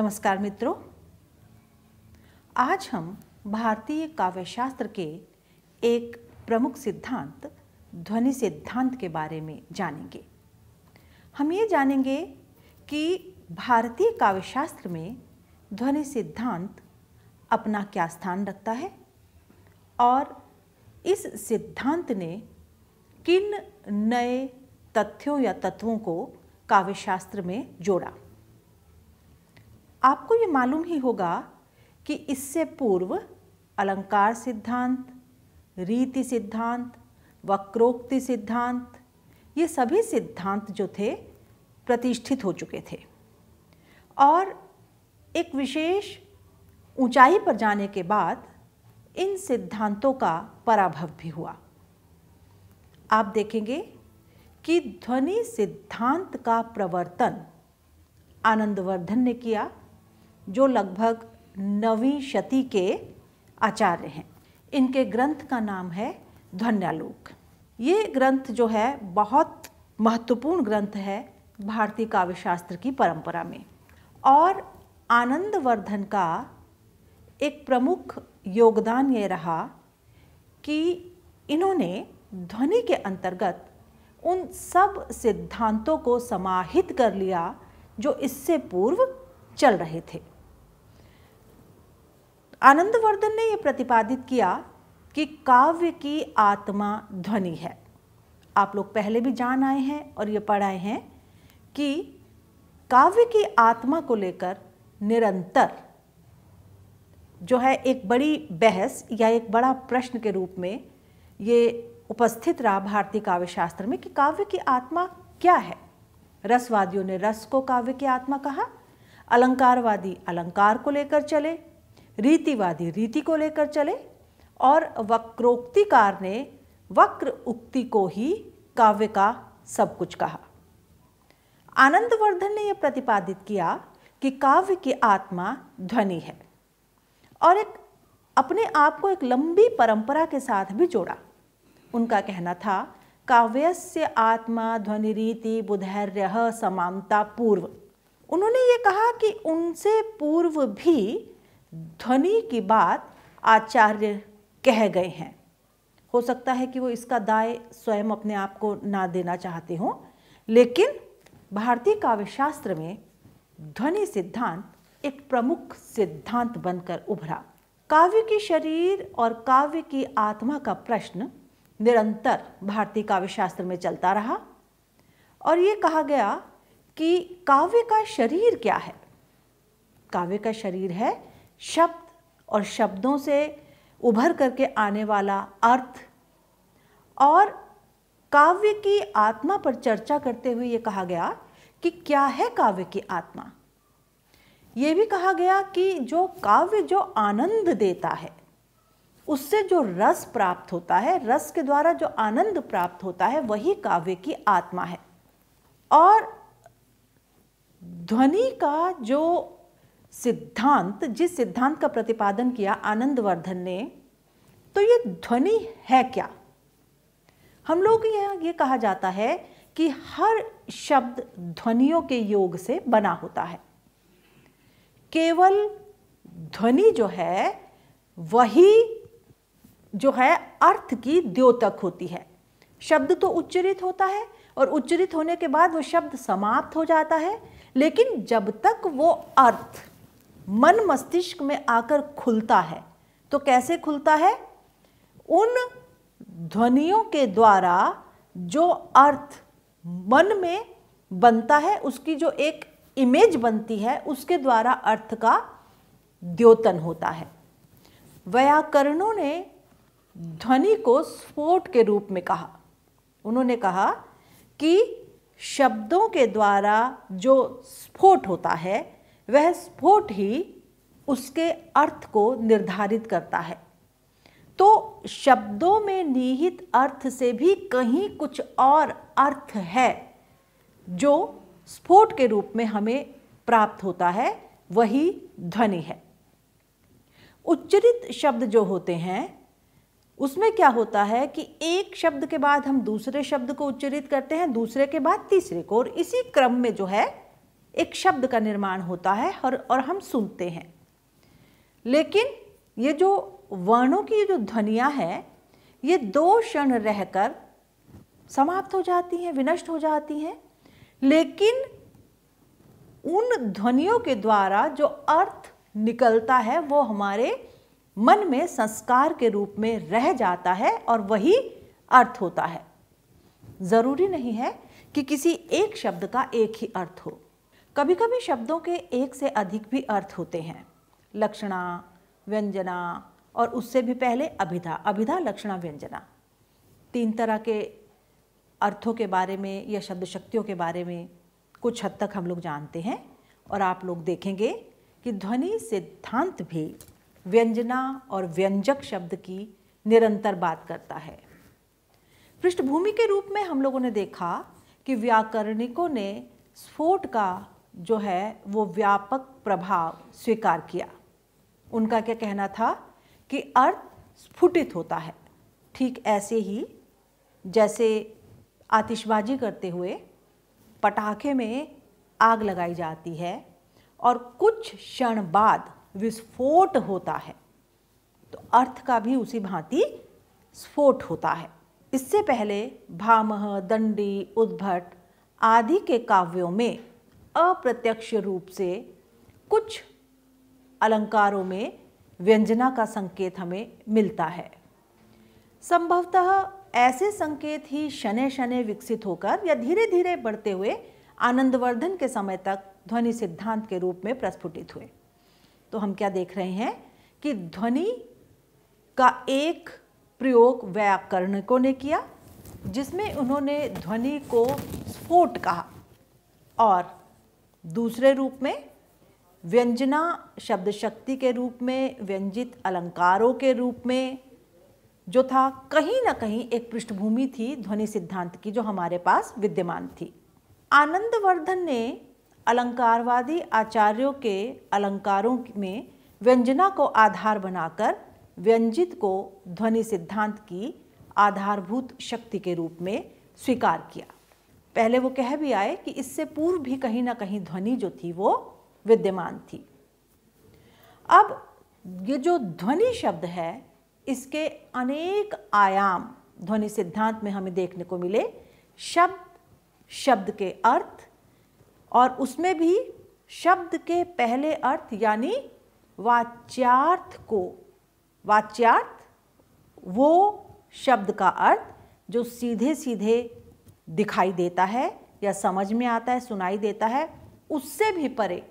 नमस्कार मित्रों, आज हम भारतीय काव्यशास्त्र के एक प्रमुख सिद्धांत ध्वनि सिद्धांत के बारे में जानेंगे। हम ये जानेंगे कि भारतीय काव्यशास्त्र में ध्वनि सिद्धांत अपना क्या स्थान रखता है और इस सिद्धांत ने किन नए तथ्यों या तत्वों को काव्यशास्त्र में जोड़ा। आपको ये मालूम ही होगा कि इससे पूर्व अलंकार सिद्धांत, रीति सिद्धांत, वक्रोक्ति सिद्धांत, ये सभी सिद्धांत जो थे प्रतिष्ठित हो चुके थे और एक विशेष ऊंचाई पर जाने के बाद इन सिद्धांतों का पराभव भी हुआ। आप देखेंगे कि ध्वनि सिद्धांत का प्रवर्तन आनंदवर्धन ने किया, जो लगभग 9वीं शती के आचार्य हैं। इनके ग्रंथ का नाम है ध्वन्यालोक। ये ग्रंथ जो है बहुत महत्वपूर्ण ग्रंथ है भारतीय काव्यशास्त्र की परंपरा में। और आनंदवर्धन का एक प्रमुख योगदान ये रहा कि इन्होंने ध्वनि के अंतर्गत उन सब सिद्धांतों को समाहित कर लिया जो इससे पूर्व चल रहे थे। आनंदवर्धन ने यह प्रतिपादित किया कि काव्य की आत्मा ध्वनि है। आप लोग पहले भी जान आए हैं और ये पढ़ाए हैं कि काव्य की आत्मा को लेकर निरंतर जो है एक बड़ी बहस या एक बड़ा प्रश्न के रूप में ये उपस्थित रहा भारतीय काव्यशास्त्र में कि काव्य की आत्मा क्या है। रसवादियों ने रस को काव्य की आत्मा कहा, अलंकारवादी अलंकार को लेकर चले, रीतिवादी रीति को लेकर चले और वक्रोक्तिकार ने वक्र उक्ति को ही काव्य का सब कुछ कहा। आनंदवर्धन ने यह प्रतिपादित किया कि काव्य की आत्मा ध्वनि है और एक अपने आप को एक लंबी परंपरा के साथ भी जोड़ा। उनका कहना था काव्यस्य आत्मा ध्वनि रीति बुधैर्यः समानता पूर्व। उन्होंने ये कहा कि उनसे पूर्व भी ध्वनि की बात आचार्य कह गए हैं। हो सकता है कि वो इसका दाय स्वयं अपने आप को ना देना चाहते हों, लेकिन भारतीय काव्यशास्त्र में ध्वनि सिद्धांत एक प्रमुख सिद्धांत बनकर उभरा। काव्य की शरीर और काव्य की आत्मा का प्रश्न निरंतर भारतीय काव्यशास्त्र में चलता रहा और ये कहा गया कि काव्य का शरीर क्या है। काव्य का शरीर है शब्द और शब्दों से उभर करके आने वाला अर्थ। और काव्य की आत्मा पर चर्चा करते हुए ये कहा गया कि क्या है काव्य की आत्मा। ये भी कहा गया कि जो काव्य जो आनंद देता है, उससे जो रस प्राप्त होता है, रस के द्वारा जो आनंद प्राप्त होता है, वही काव्य की आत्मा है। और ध्वनि का जो सिद्धांत, जिस सिद्धांत का प्रतिपादन किया आनंदवर्धन ने, तो ये ध्वनि है क्या। हम लोग ये कहा जाता है कि हर शब्द ध्वनियों के योग से बना होता है। केवल ध्वनि जो है वही जो है अर्थ की द्योतक होती है। शब्द तो उच्चरित होता है और उच्चरित होने के बाद वो शब्द समाप्त हो जाता है, लेकिन जब तक वो अर्थ मन मस्तिष्क में आकर खुलता है, तो कैसे खुलता है? उन ध्वनियों के द्वारा जो अर्थ मन में बनता है, उसकी जो एक इमेज बनती है, उसके द्वारा अर्थ का द्योतन होता है। वैयाकरणों ने ध्वनि को स्फोट के रूप में कहा। उन्होंने कहा कि शब्दों के द्वारा जो स्फोट होता है, वह स्फोट ही उसके अर्थ को निर्धारित करता है। तो शब्दों में निहित अर्थ से भी कहीं कुछ और अर्थ है जो स्फोट के रूप में हमें प्राप्त होता है, वही ध्वनि है। उच्चरित शब्द जो होते हैं उसमें क्या होता है कि एक शब्द के बाद हम दूसरे शब्द को उच्चरित करते हैं, दूसरे के बाद तीसरे को, और इसी क्रम में जो है एक शब्द का निर्माण होता है और हम सुनते हैं। लेकिन ये जो वर्णों की जो ध्वनियाँ हैं, ये 2 क्षण रहकर समाप्त हो जाती हैं, विनष्ट हो जाती हैं। लेकिन उन ध्वनियों के द्वारा जो अर्थ निकलता है वो हमारे मन में संस्कार के रूप में रह जाता है और वही अर्थ होता है। जरूरी नहीं है कि किसी एक शब्द का एक ही अर्थ हो। कभी कभी शब्दों के एक से अधिक भी अर्थ होते हैं। लक्षणा, व्यंजना और उससे भी पहले अभिधा, अभिधा, लक्षणा, व्यंजना, 3 तरह के अर्थों के बारे में या शब्द शक्तियों के बारे में कुछ हद तक हम लोग जानते हैं। और आप लोग देखेंगे कि ध्वनि सिद्धांत भी व्यंजना और व्यंजक शब्द की निरंतर बात करता है। पृष्ठभूमि के रूप में हम लोगों ने देखा कि व्याकरणिकों ने स्फोट का जो है वो व्यापक प्रभाव स्वीकार किया। उनका क्या कहना था कि अर्थ स्फुटित होता है। ठीक ऐसे ही जैसे आतिशबाजी करते हुए पटाखे में आग लगाई जाती है और कुछ क्षण बाद विस्फोट होता है, तो अर्थ का भी उसी भांति स्फोट होता है। इससे पहले भामह, दंडी, उद्भट आदि के काव्यों में अप्रत्यक्ष रूप से कुछ अलंकारों में व्यंजना का संकेत हमें मिलता है। संभवतः ऐसे संकेत ही शनै शनै विकसित होकर या धीरे धीरे बढ़ते हुए आनंदवर्धन के समय तक ध्वनि सिद्धांत के रूप में प्रस्फुटित हुए। तो हम क्या देख रहे हैं कि ध्वनि का एक प्रयोग व्याकरणिकों ने किया, जिसमें उन्होंने ध्वनि को स्फोट कहा, और दूसरे रूप में व्यंजना शब्द शक्ति के रूप में, व्यंजित अलंकारों के रूप में जो था, कहीं ना कहीं एक पृष्ठभूमि थी ध्वनि सिद्धांत की जो हमारे पास विद्यमान थी। आनंदवर्धन ने अलंकारवादी आचार्यों के अलंकारों में व्यंजना को आधार बनाकर व्यंजित को ध्वनि सिद्धांत की आधारभूत शक्ति के रूप में स्वीकार किया। पहले वो कह भी आए कि इससे पूर्व भी कहीं ना कहीं ध्वनि जो थी वो विद्यमान थी। अब ये जो ध्वनि शब्द है, इसके अनेक आयाम ध्वनि सिद्धांत में हमें देखने को मिले। शब्द, शब्द के अर्थ, और उसमें भी शब्द के पहले अर्थ यानी वाच्यार्थ को, वाच्यार्थ वो शब्द का अर्थ जो सीधे सीधे दिखाई देता है या समझ में आता है, सुनाई देता है, उससे भी परे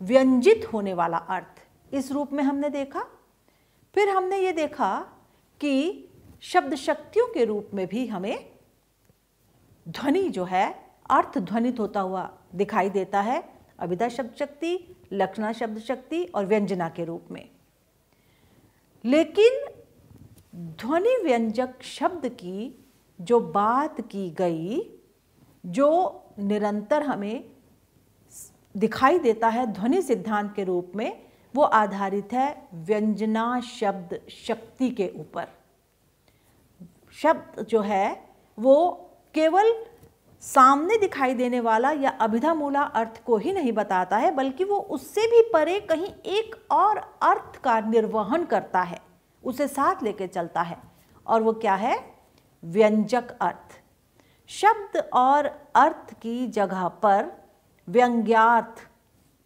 व्यंजित होने वाला अर्थ, इस रूप में हमने देखा। फिर हमने ये देखा कि शब्द शक्तियों के रूप में भी हमें ध्वनि जो है अर्थ ध्वनित होता हुआ दिखाई देता है, अभिधा शब्द शक्ति, लक्षणा शब्द शक्ति और व्यंजना के रूप में। लेकिन ध्वनि व्यंजक शब्द की जो बात की गई, जो निरंतर हमें दिखाई देता है ध्वनि सिद्धांत के रूप में, वो आधारित है व्यंजना शब्द शक्ति के ऊपर। शब्द जो है वो केवल सामने दिखाई देने वाला या अभिधा मूला अर्थ को ही नहीं बताता है, बल्कि वो उससे भी परे कहीं एक और अर्थ का निर्वहन करता है, उसे साथ लेके चलता है। और वो क्या है? व्यंजक अर्थ। शब्द और अर्थ की जगह पर व्यंग्यार्थ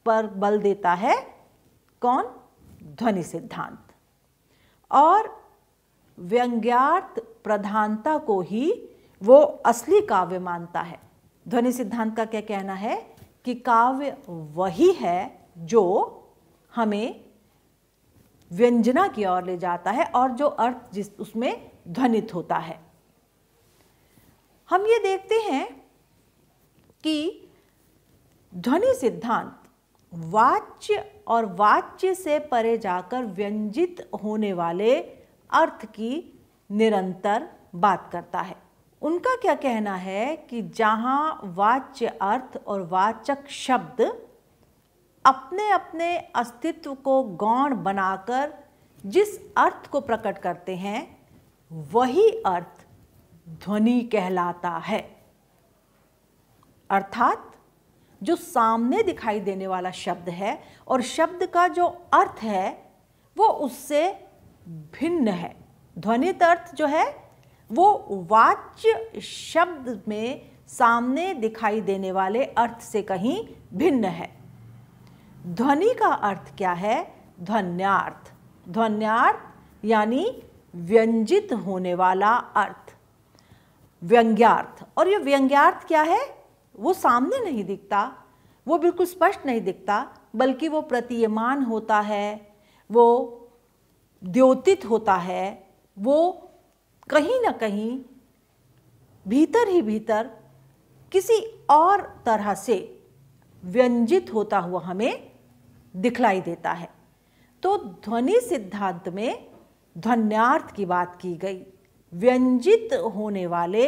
पर बल देता है कौन? ध्वनि सिद्धांत। और व्यंग्यार्थ प्रधानता को ही वो असली काव्य मानता है। ध्वनि सिद्धांत का क्या कहना है कि काव्य वही है जो हमें व्यंजना की ओर ले जाता है और जो अर्थ जिस उसमें ध्वनित होता है। हम ये देखते हैं कि ध्वनि सिद्धांत वाच्य और वाच्य से परे जाकर व्यंजित होने वाले अर्थ की निरंतर बात करता है। उनका क्या कहना है कि जहाँ वाच्य अर्थ और वाचक शब्द अपने अपने अस्तित्व को गौण बनाकर जिस अर्थ को प्रकट करते हैं, वही अर्थ ध्वनि कहलाता है। अर्थात जो सामने दिखाई देने वाला शब्द है और शब्द का जो अर्थ है वो उससे भिन्न है। ध्वनित अर्थ जो है वो वाच्य शब्द में सामने दिखाई देने वाले अर्थ से कहीं भिन्न है। ध्वनि का अर्थ क्या है? ध्वन्यार्थ। ध्वन्यार्थ यानी व्यंजित होने वाला अर्थ, व्यंग्यार्थ। और ये व्यंग्यार्थ क्या है? वो सामने नहीं दिखता, वो बिल्कुल स्पष्ट नहीं दिखता, बल्कि वो प्रतीयमान होता है, वो द्योतित होता है, वो कहीं ना कहीं भीतर ही भीतर किसी और तरह से व्यंजित होता हुआ हमें दिखलाई देता है। तो ध्वनि सिद्धांत में ध्वन्यार्थ की बात की गई, व्यंजित होने वाले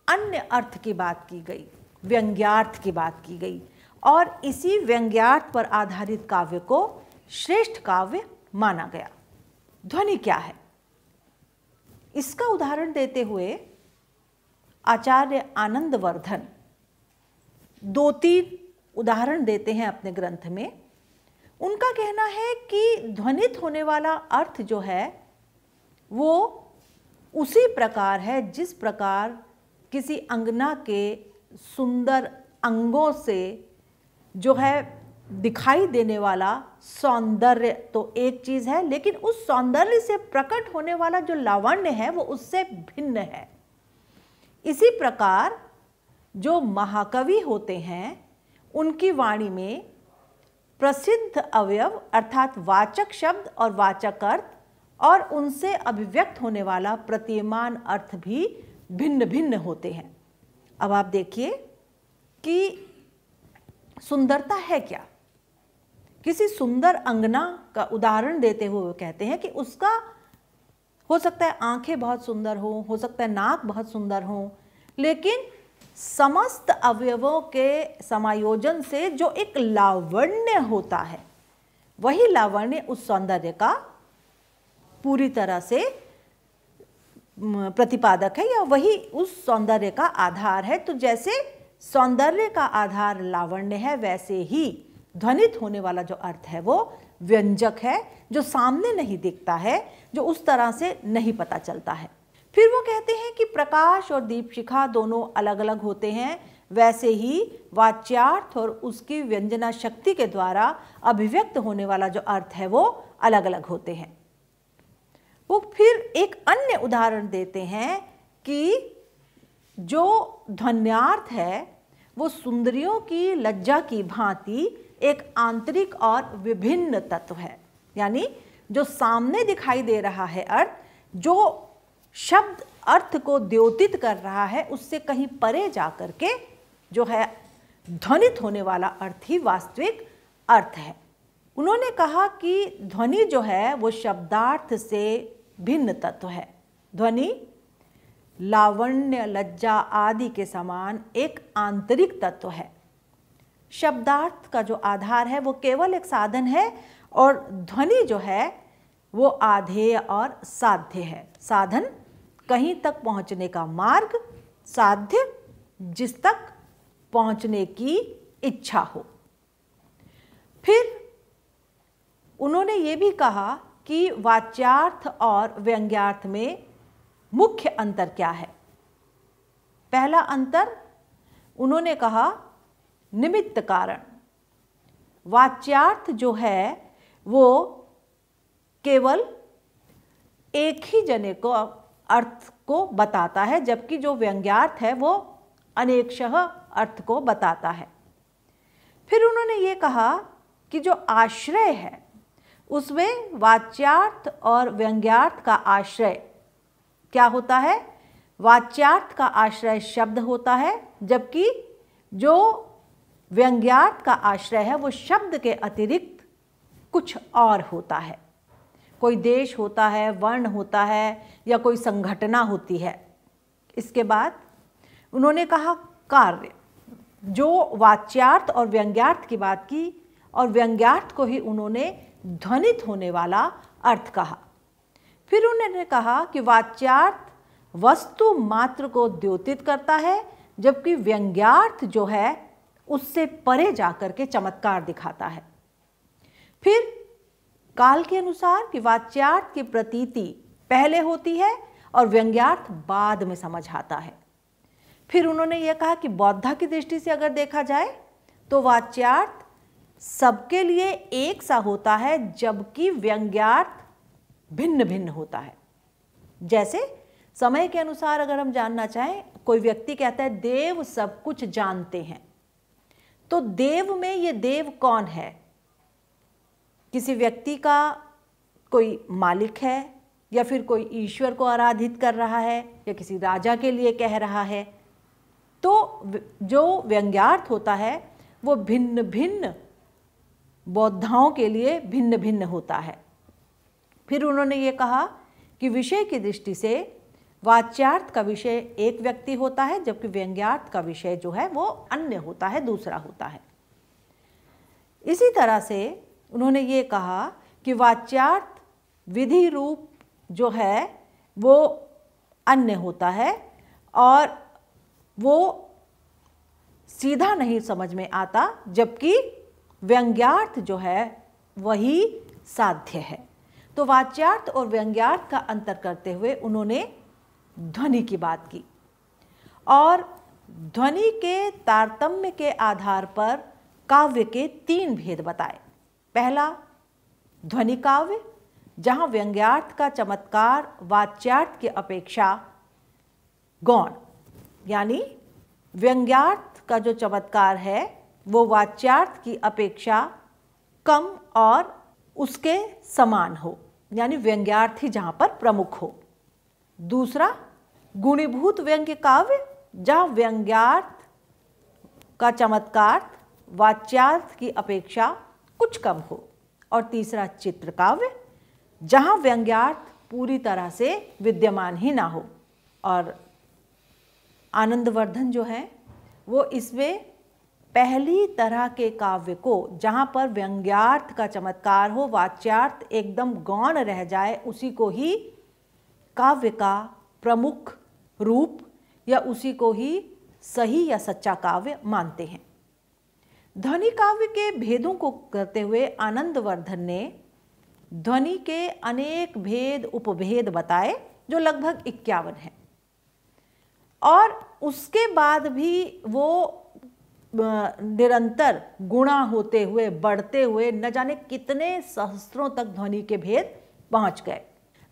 अन्य अर्थ की बात की गई, व्यंग्यार्थ की बात की गई, और इसी व्यंग्यार्थ पर आधारित काव्य को श्रेष्ठ काव्य माना गया। ध्वनि क्या है? इसका उदाहरण देते हुए आचार्य आनंदवर्धन 2-3 उदाहरण देते हैं अपने ग्रंथ में। उनका कहना है कि ध्वनित होने वाला अर्थ जो है वो उसी प्रकार है जिस प्रकार किसी अंगना के सुंदर अंगों से जो है दिखाई देने वाला सौंदर्य तो एक चीज़ है, लेकिन उस सौंदर्य से प्रकट होने वाला जो लावण्य है वो उससे भिन्न है। इसी प्रकार जो महाकवि होते हैं उनकी वाणी में प्रसिद्ध अवयव अर्थात वाचक शब्द और वाचक अर्थ और उनसे अभिव्यक्त होने वाला प्रतीयमान अर्थ भी भिन्न भिन्न होते हैं। अब आप देखिए कि सुंदरता है क्या? किसी सुंदर अंगना का उदाहरण देते हुए वो कहते हैं कि उसका हो सकता है आंखें बहुत सुंदर हो सकता है नाक बहुत सुंदर हो, लेकिन समस्त अवयवों के समायोजन से जो एक लावण्य होता है वही लावण्य उस सौंदर्य का पूरी तरह से प्रतिपादक है या वही उस सौंदर्य का आधार है। तो जैसे सौंदर्य का आधार लावण्य है, वैसे ही ध्वनित होने वाला जो अर्थ है वो व्यंजक है, जो सामने नहीं दिखता है, जो उस तरह से नहीं पता चलता है। फिर वो कहते हैं कि प्रकाश और दीपशिखा दोनों अलग अलग होते हैं, वैसे ही वाच्यार्थ और उसकी व्यंजना शक्ति के द्वारा अभिव्यक्त होने वाला जो अर्थ है वो अलग अलग होते हैं। वो फिर एक अन्य उदाहरण देते हैं कि जो ध्वन्यार्थ है वो सुंदरियों की लज्जा की भांति एक आंतरिक और विभिन्न तत्व है, यानी जो सामने दिखाई दे रहा है अर्थ, जो शब्द अर्थ को द्योतित कर रहा है, उससे कहीं परे जाकर के जो है ध्वनित होने वाला अर्थ ही वास्तविक अर्थ है। उन्होंने कहा कि ध्वनि जो है वो शब्दार्थ से भिन्न तत्व है। ध्वनि लावण्य, लज्जा आदि के समान एक आंतरिक तत्व है। शब्दार्थ का जो आधार है वो केवल एक साधन है और ध्वनि जो है वो आधेय और साध्य है। साधन कहीं तक पहुंचने का मार्ग, साध्य जिस तक पहुंचने की इच्छा हो। फिर उन्होंने ये भी कहा कि वाच्यार्थ और व्यंग्यार्थ में मुख्य अंतर क्या है। पहला अंतर उन्होंने कहा निमित्त कारण। वाच्यार्थ जो है वो केवल एक ही जने को अर्थ को बताता है, जबकि जो व्यंग्यार्थ है वो अनेकशः अर्थ को बताता है। फिर उन्होंने ये कहा कि जो आश्रय है उसमें वाच्यार्थ और व्यंग्यार्थ का आश्रय क्या होता है? वाच्यार्थ का आश्रय शब्द होता है, जबकि जो व्यंग्यार्थ का आश्रय है वो शब्द के अतिरिक्त कुछ और होता है। कोई देश होता है, वर्ण होता है या कोई संघटना होती है। इसके बाद उन्होंने कहा कार्य। जो वाच्यार्थ और व्यंग्यार्थ की बात की और व्यंग्यार्थ को ही उन्होंने ध्वनित होने वाला अर्थ कहा। फिर उन्होंने कहा कि वाच्यार्थ वस्तु मात्र को द्योतित करता है, जबकि व्यंग्यार्थ जो है उससे परे जाकर के चमत्कार दिखाता है। फिर काल के अनुसार कि वाच्यार्थ की प्रतीति पहले होती है और व्यंग्यार्थ बाद में समझ आता है। फिर उन्होंने यह कहा कि बौद्धा की दृष्टि से अगर देखा जाए तो वाच्यार्थ सबके लिए एक सा होता है, जबकि व्यंग्यार्थ भिन्न भिन्न होता है। जैसे समय के अनुसार अगर हम जानना चाहें, कोई व्यक्ति कहता है देव सब कुछ जानते हैं, तो देव में ये देव कौन है? किसी व्यक्ति का कोई मालिक है, या फिर कोई ईश्वर को आराधित कर रहा है, या किसी राजा के लिए कह रहा है। तो जो व्यंग्यार्थ होता है वो भिन्न भिन्न बौद्धाओं के लिए भिन्न भिन्न होता है। फिर उन्होंने ये कहा कि विषय की दृष्टि से वाच्यार्थ का विषय एक व्यक्ति होता है, जबकि व्यंग्यार्थ का विषय जो है वो अन्य होता है, दूसरा होता है। इसी तरह से उन्होंने ये कहा कि वाच्यार्थ विधि रूप जो है वो अन्य होता है और वो सीधा नहीं समझ में आता, जबकि व्यंग्यार्थ जो है वही साध्य है। तो वाच्यार्थ और व्यंग्यार्थ का अंतर करते हुए उन्होंने ध्वनि की बात की और ध्वनि के तारतम्य के आधार पर काव्य के 3 भेद बताए। पहला ध्वनि काव्य, जहाँ व्यंग्यार्थ का चमत्कार वाच्यार्थ की अपेक्षा गौण, यानी व्यंग्यार्थ का जो चमत्कार है वो वाच्यार्थ की अपेक्षा कम और उसके समान हो, यानी व्यंग्यार्थ ही जहाँ पर प्रमुख हो। दूसरा गुणीभूत व्यंग्य काव्य, जहाँ व्यंग्यार्थ का चमत्कार वाच्यार्थ की अपेक्षा कुछ कम हो। और तीसरा चित्र काव्य, जहाँ व्यंग्यार्थ पूरी तरह से विद्यमान ही ना हो। और आनंदवर्धन जो है वो इसमें पहली तरह के काव्य को, जहाँ पर व्यंग्यार्थ का चमत्कार हो, वाच्यार्थ एकदम गौण रह जाए, उसी को ही काव्य का प्रमुख रूप या उसी को ही सही या सच्चा काव्य मानते हैं। ध्वनि काव्य के भेदों को करते हुए आनंदवर्धन ने ध्वनि के अनेक भेद उपभेद बताए, जो लगभग 51 हैं। और उसके बाद भी वो निरंतर गुणा होते हुए, बढ़ते हुए न जाने कितने सहस्त्रों तक ध्वनि के भेद पहुंच गए।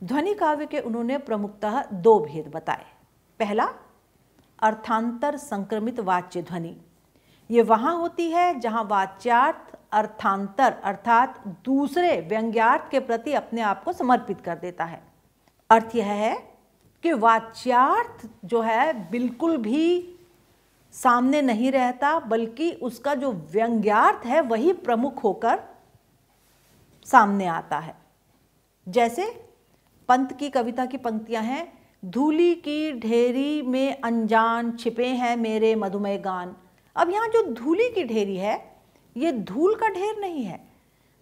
ध्वनि काव्य के उन्होंने प्रमुखतः 2 भेद बताए। पहला अर्थांतर संक्रमित वाच्य ध्वनि, ये वहाँ होती है जहाँ वाच्यार्थ अर्थांतर अर्थात दूसरे व्यंग्यार्थ के प्रति अपने आप को समर्पित कर देता है। अर्थ यह है कि वाच्यार्थ जो है बिल्कुल भी सामने नहीं रहता, बल्कि उसका जो व्यंग्यार्थ है वही प्रमुख होकर सामने आता है। जैसे पंत की कविता की पंक्तियां हैं, धूली की ढेरी में अनजान छिपे हैं मेरे मधुमेह गान। अब यहाँ जो धूली की ढेरी है ये धूल का ढेर नहीं है,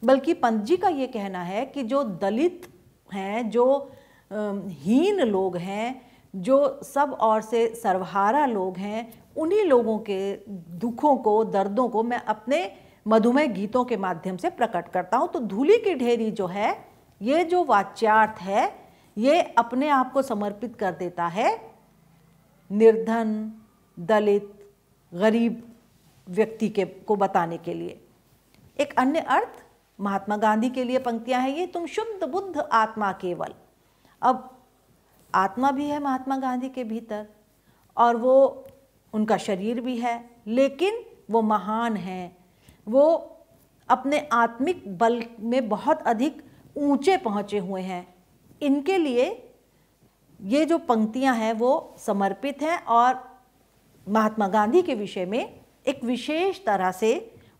बल्कि पंत जी का ये कहना है कि जो दलित हैं, जो हीन लोग हैं, जो सब ओर से सर्वहारा लोग हैं, उन्हीं लोगों के दुखों को, दर्दों को मैं अपने मधुमेह गीतों के माध्यम से प्रकट करता हूँ। तो धूली की ढेरी जो है, ये जो वाच्यार्थ है, ये अपने आप को समर्पित कर देता है निर्धन, दलित, गरीब व्यक्ति को बताने के लिए। एक अन्य अर्थ महात्मा गांधी के लिए पंक्तियां हैं ये, तुम शुद्ध बुद्ध आत्मा केवल। अब आत्मा भी है महात्मा गांधी के भीतर और वो उनका शरीर भी है, लेकिन वो महान हैं, वो अपने आत्मिक बल में बहुत अधिक ऊंचे पहुंचे हुए हैं। इनके लिए ये जो पंक्तियां हैं वो समर्पित हैं और महात्मा गांधी के विषय में एक विशेष तरह से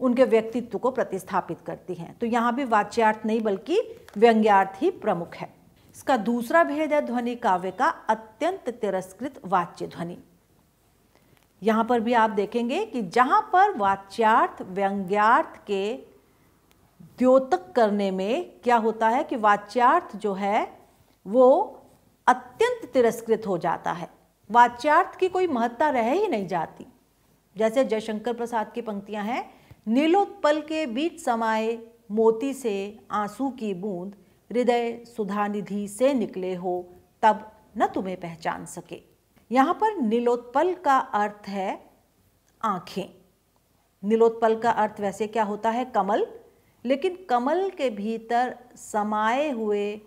उनके व्यक्तित्व को प्रतिस्थापित करती हैं। तो यहाँ भी वाच्यार्थ नहीं बल्कि व्यंग्यार्थ ही प्रमुख है। इसका दूसरा भेद है ध्वनि काव्य का अत्यंत तिरस्कृत वाच्य ध्वनि। यहाँ पर भी आप देखेंगे कि जहाँ पर वाच्यार्थ व्यंग्यार्थ के द्योतक करने में क्या होता है कि वाच्यार्थ जो है वो अत्यंत तिरस्कृत हो जाता है, वाच्यार्थ की कोई महत्ता रह ही नहीं जाती। जैसे जयशंकर प्रसाद की पंक्तियां हैं, नीलोत्पल के बीच समाये मोती से आंसू की बूंद, हृदय सुधानिधि से निकले हो तब न तुम्हें पहचान सके। यहाँ पर नीलोत्पल का अर्थ है आंखें। नीलोत्पल का अर्थ वैसे क्या होता है? कमल, लेकिन कमल के भीतर समाये हुए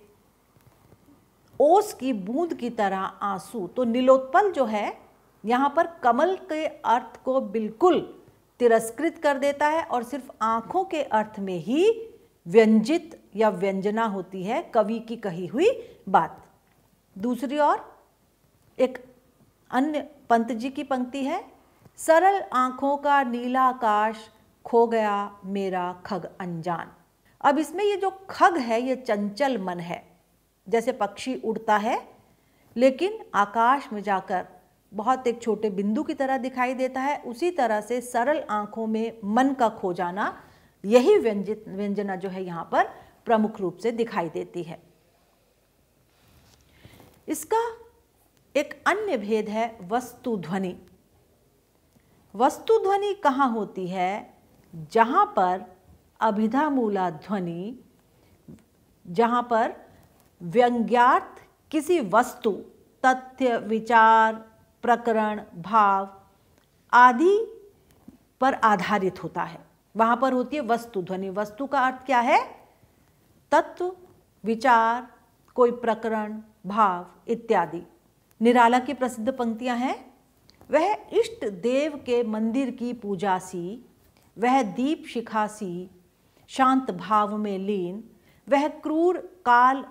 ओस की बूंद की तरह आंसू। तो नीलोत्पल जो है यहाँ पर कमल के अर्थ को बिल्कुल तिरस्कृत कर देता है और सिर्फ आंखों के अर्थ में ही व्यंजित या व्यंजना होती है कवि की कही हुई बात। दूसरी ओर एक अन्य पंत जी की पंक्ति है, सरल आंखों का नीला आकाश खो गया मेरा खग अनजान। अब इसमें ये जो खग है ये चंचल मन है, जैसे पक्षी उड़ता है लेकिन आकाश में जाकर बहुत एक छोटे बिंदु की तरह दिखाई देता है, उसी तरह से सरल आंखों में मन का खो जाना, यही व्यंजना जो है यहाँ पर प्रमुख रूप से दिखाई देती है। इसका एक अन्य भेद है वस्तु ध्वनि। वस्तु ध्वनि कहाँ होती है? जहाँ पर अभिधा मूला ध्वनि, जहाँ पर व्यंग्यार्थ किसी वस्तु, तथ्य, विचार, प्रकरण, भाव आदि पर आधारित होता है, वहाँ पर होती है वस्तु ध्वनि। वस्तु का अर्थ क्या है? तत्व, विचार, कोई प्रकरण, भाव इत्यादि। निराला की प्रसिद्ध पंक्तियां हैं, वह इष्ट देव के मंदिर की पूजा सी, वह दीप शिखा सी, शांत भाव में लीन, वह क्रूर काल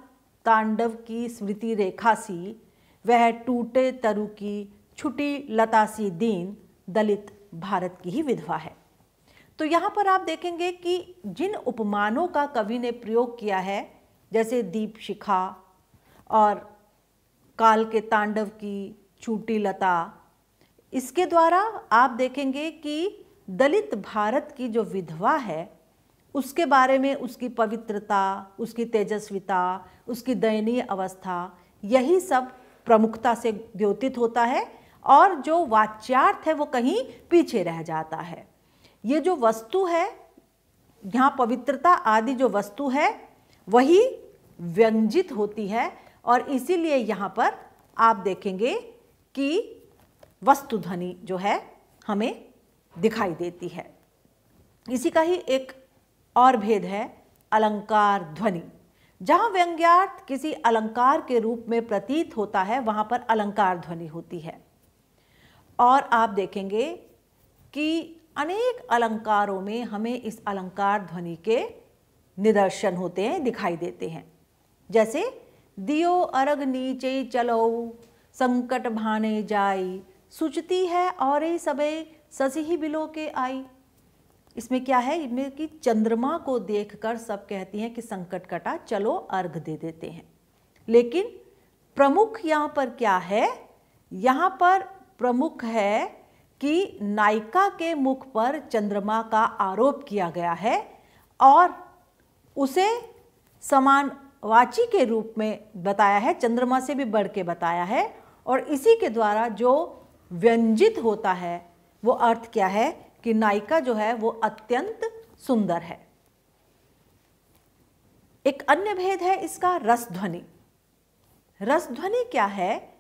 तांडव की स्मृति रेखा सी, वह टूटे तरु की छुटी लता सी दीन, दलित भारत की ही विधवा है। तो यहाँ पर आप देखेंगे कि जिन उपमानों का कवि ने प्रयोग किया है, जैसे दीप शिखा और काल के तांडव की छूटी लता, इसके द्वारा आप देखेंगे कि दलित भारत की जो विधवा है उसके बारे में, उसकी पवित्रता, उसकी तेजस्विता, उसकी दयनीय अवस्था, यही सब प्रमुखता से द्योतित होता है और जो वाच्यार्थ है वो कहीं पीछे रह जाता है। ये जो वस्तु है, यहाँ पवित्रता आदि जो वस्तु है वही व्यंजित होती है और इसीलिए यहाँ पर आप देखेंगे कि वस्तु ध्वनि जो है हमें दिखाई देती है। इसी का ही एक और भेद है अलंकार ध्वनि। जहाँ व्यंग्यार्थ किसी अलंकार के रूप में प्रतीत होता है वहाँ पर अलंकार ध्वनि होती है। और आप देखेंगे कि अनेक अलंकारों में हमें इस अलंकार ध्वनि के निदर्शन होते हैं, दिखाई देते हैं। जैसे दियो अरग नीचे चलो, संकट भाने जाई, सुचती है और सबे ससी ही बिलो के आई। इसमें क्या है? इनमें कि चंद्रमा को देखकर सब कहती हैं कि संकट कटा, चलो अर्घ दे देते हैं। लेकिन प्रमुख यहाँ पर क्या है? यहाँ पर प्रमुख है कि नायिका के मुख पर चंद्रमा का आरोप किया गया है और उसे समानवाची के रूप में बताया है, चंद्रमा से भी बढ़ के बताया है। और इसी के द्वारा जो व्यंजित होता है वो अर्थ क्या है कि नायिका जो है वो अत्यंत सुंदर है। एक अन्य भेद है इसका रस ध्वनि। रस ध्वनि क्या है?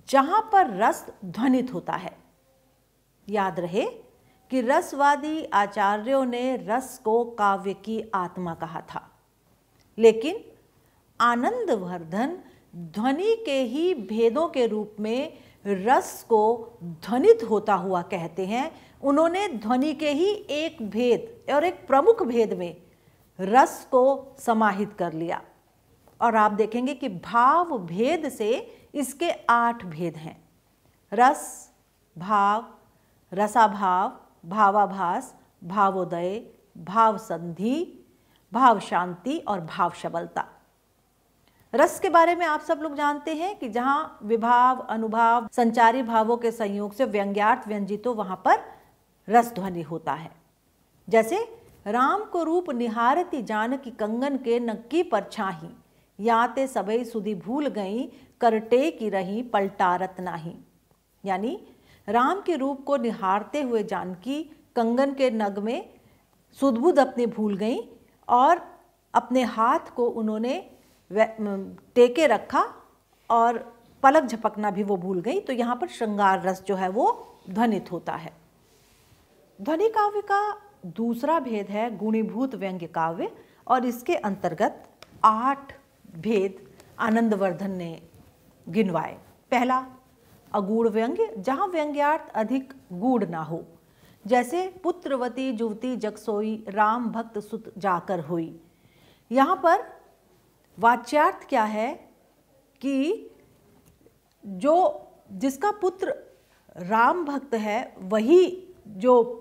जहां पर रस ध्वनित होता है। याद रहे कि रसवादी आचार्यों ने रस को काव्य की आत्मा कहा था, लेकिन आनंदवर्धन ध्वनि के ही भेदों के रूप में रस को ध्वनित होता हुआ कहते हैं। उन्होंने ध्वनि के ही एक भेद और एक प्रमुख भेद में रस को समाहित कर लिया। और आप देखेंगे कि भाव भेद से इसके 8 भेद हैं। रस, भाव, रसाभाव, भावाभास, भावोदय, भाव संधि, भाव शांति और भाव शबलता। रस के बारे में आप सब लोग जानते हैं कि जहाँ विभाव, अनुभाव, संचारी भावों के संयोग से व्यंग्यार्थ व्यंजित हो वहाँ पर रस ध्वनि होता है। जैसे राम को रूप निहारती जानकी कंगन के नक्की पर छाही, याते सबई सुधी भूल गई करटे की रही पलटारत नाही। यानी राम के रूप को निहारते हुए जानकी कंगन के नग में सुध-बुध अपने भूल गई और अपने हाथ को उन्होंने टेके रखा और पलक झपकना भी वो भूल गई। तो यहाँ पर श्रृंगार रस जो है वो ध्वनित होता है। ध्वनि काव्य का दूसरा भेद है गुणीभूत व्यंग्य काव्य और इसके अंतर्गत 8 भेद आनंदवर्धन ने गिनवाए। पहला अगूढ़ व्यंग्य, जहाँ व्यंग्यार्थ अधिक गूढ़ ना हो, जैसे पुत्रवती युवती जग सोई राम भक्त सुत जाकर होई। यहाँ पर वाच्यार्थ क्या है कि जो जिसका पुत्र राम भक्त है वही जो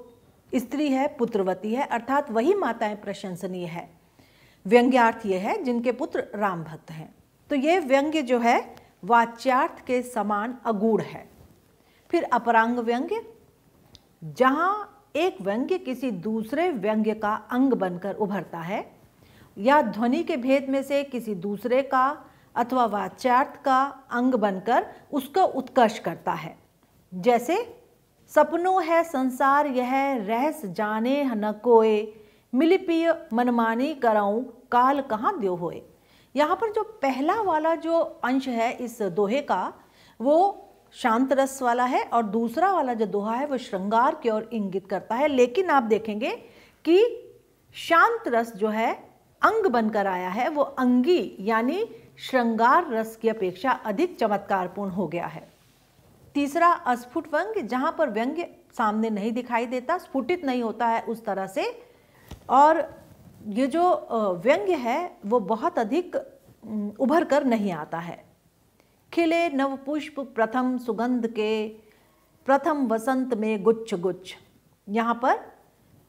स्त्री है पुत्रवती है, अर्थात वही माताएं प्रशंसनीय है। व्यंग्यार्थ ये है जिनके पुत्र राम भक्त हैं। तो ये व्यंग्य जो है वाच्यार्थ के समान अगूढ़ है। फिर अपरांग व्यंग्य, जहाँ एक व्यंग्य किसी दूसरे व्यंग्य का अंग बनकर उभरता है या ध्वनि के भेद में से किसी दूसरे का अथवा वाच्यार्थ का अंग बनकर उसका उत्कर्ष करता है। जैसे सपनों है संसार यह रहस जाने न कोय, मिली पिय मनमानी कराऊं काल कहाँ द्यो होए। यहाँ पर जो पहला वाला जो अंश है इस दोहे का वो शांत रस वाला है और दूसरा वाला जो दोहा है वो श्रृंगार की ओर इंगित करता है। लेकिन आप देखेंगे कि शांत रस जो है अंग बनकर आया है वो अंगी यानी श्रृंगार रस की अपेक्षा अधिक चमत्कारपूर्ण हो गया है। तीसरा अस्फुट व्यंग्य, जहाँ पर व्यंग्य सामने नहीं दिखाई देता, स्फुटित नहीं होता है उस तरह से, और ये जो व्यंग्य है वो बहुत अधिक उभर कर नहीं आता है। खिले नव पुष्प प्रथम सुगंध के, प्रथम वसंत में गुच्छ गुच्छ। यहाँ पर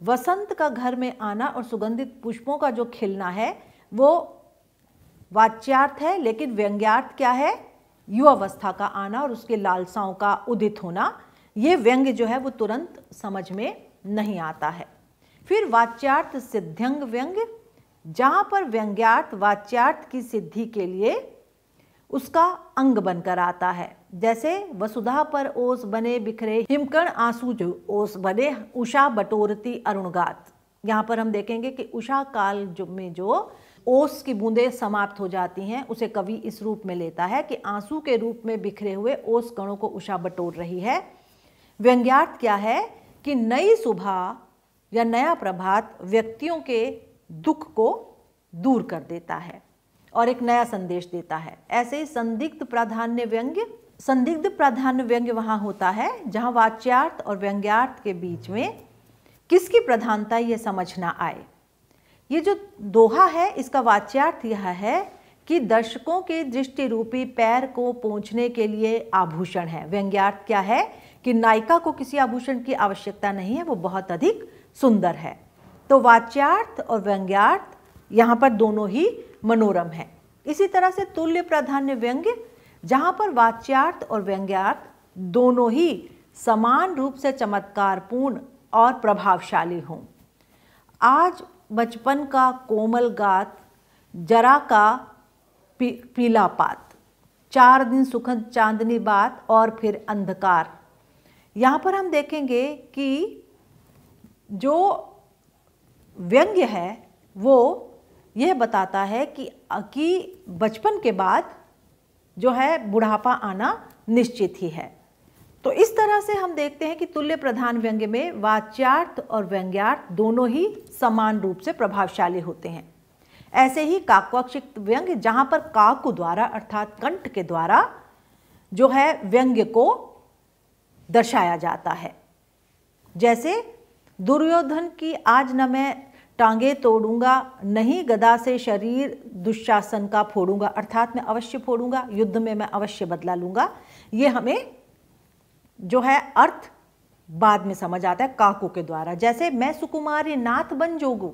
वसंत का घर में आना और सुगंधित पुष्पों का जो खिलना है वो वाच्यार्थ है, लेकिन व्यंग्यार्थ क्या है? युवावस्था का आना और उसके लालसाओं का उदित होना। ये व्यंग्य जो है वो तुरंत समझ में नहीं आता है। फिर वाच्यार्थ सिद्ध्यंग व्यंग्य, जहाँ पर व्यंग्यार्थ वाच्यार्थ की सिद्धि के लिए उसका अंग बनकर आता है। जैसे वसुधा पर ओस बने बिखरे हिमकण आंसू जो ओस बने उषा बटोरती अरुणगात। यहाँ पर हम देखेंगे कि उषा काल में जो ओस की बूंदें समाप्त हो जाती हैं उसे कवि इस रूप में लेता है कि आंसू के रूप में बिखरे हुए ओस कणों को उषा बटोर रही है। व्यंग्यार्थ क्या है कि नई सुबह या नया प्रभात व्यक्तियों के दुख को दूर कर देता है और एक नया संदेश देता है। ऐसे ही संदिग्ध प्राधान्य व्यंग्य, संदिग्ध प्राधान्य व्यंग्य वहाँ होता है जहाँ वाच्यार्थ और व्यंग्यार्थ के बीच में किसकी प्रधानता ये समझ ना आए। ये जो दोहा है इसका वाच्यार्थ यह है कि दर्शकों के दृष्टि रूपी पैर को पोंछने के लिए आभूषण है। व्यंग्यार्थ क्या है कि नायिका को किसी आभूषण की आवश्यकता नहीं है, वो बहुत अधिक सुंदर है। तो वाच्यार्थ और व्यंग्यार्थ यहाँ पर दोनों ही मनोरम है। इसी तरह से तुल्य प्राधान्य व्यंग्य, जहाँ पर वाच्यार्थ और व्यंग्यार्थ दोनों ही समान रूप से चमत्कारपूर्ण और प्रभावशाली हों। आज बचपन का कोमल गात, जरा का पीला पात, 4 दिन सुखद चांदनी बात और फिर अंधकार। यहाँ पर हम देखेंगे कि जो व्यंग्य है वो यह बताता है कि बचपन के बाद जो है बुढ़ापा आना निश्चित ही है। तो इस तरह से हम देखते हैं कि तुल्य प्रधान व्यंग्य में वाच्यार्थ और व्यंग्यार्थ दोनों ही समान रूप से प्रभावशाली होते हैं। ऐसे ही काक्वाक्षिक्त व्यंग्य, जहाँ पर काकु द्वारा अर्थात कंठ के द्वारा जो है व्यंग्य को दर्शाया जाता है। जैसे दुर्योधन की आज न मैं टांगे तोड़ूंगा, नहीं गदा से शरीर दुशासन का फोड़ूंगा, अर्थात मैं अवश्य फोड़ूंगा, युद्ध में मैं अवश्य बदला लूंगा। ये हमें जो है अर्थ बाद में समझ आता है काकू के द्वारा। जैसे मैं सुकुमारी नाथ बन जोगू,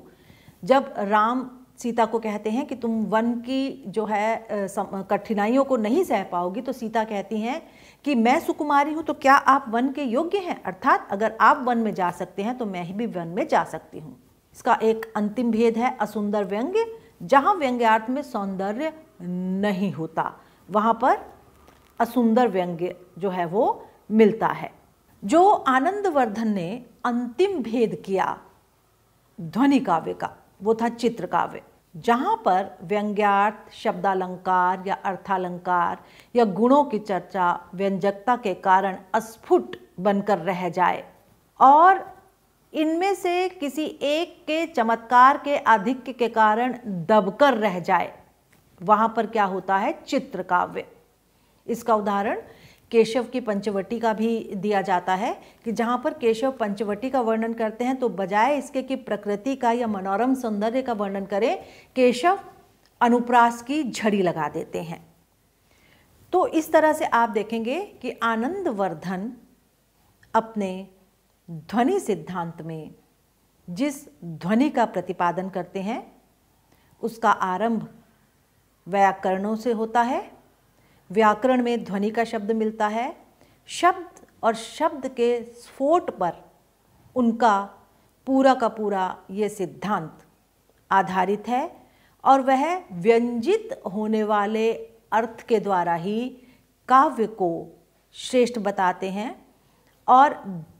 जब राम सीता को कहते हैं कि तुम वन की जो है कठिनाइयों को नहीं सह पाओगी, तो सीता कहती हैं कि मैं सुकुमारी हूँ तो क्या आप वन के योग्य हैं, अर्थात अगर आप वन में जा सकते हैं तो मैं भी वन में जा सकती हूँ। इसका एक अंतिम भेद है असुंदर व्यंग्य, जहाँ व्यंग्यार्थ में सौंदर्य नहीं होता, वहाँ पर असुंदर व्यंग्य जो है वो मिलता है। जो आनंदवर्धन ने अंतिम भेद किया ध्वनि काव्य का वो था चित्र काव्य, जहाँ पर व्यंग्यार्थ, शब्दालंकार या अर्थालंकार या गुणों की चर्चा व्यंजकता के कारण अस्फुट बनकर रह जाए और इनमें से किसी एक के चमत्कार के आधिक्य के कारण दबकर रह जाए, वहाँ पर क्या होता है? चित्र काव्य। इसका उदाहरण केशव की पंचवटी का भी दिया जाता है कि जहाँ पर केशव पंचवटी का वर्णन करते हैं तो बजाय इसके कि प्रकृति का या मनोरम सौंदर्य का वर्णन करें, केशव अनुप्रास की झड़ी लगा देते हैं। तो इस तरह से आप देखेंगे कि आनंदवर्धन अपने ध्वनि सिद्धांत में जिस ध्वनि का प्रतिपादन करते हैं उसका आरंभ व्याकरणों से होता है। व्याकरण में ध्वनि का शब्द मिलता है, शब्द और शब्द के स्फोट पर उनका पूरा का पूरा ये सिद्धांत आधारित है और वह व्यंजित होने वाले अर्थ के द्वारा ही काव्य को श्रेष्ठ बताते हैं और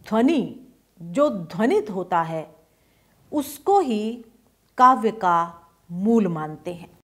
ध्वनि जो ध्वनित होता है उसको ही काव्य का मूल मानते हैं।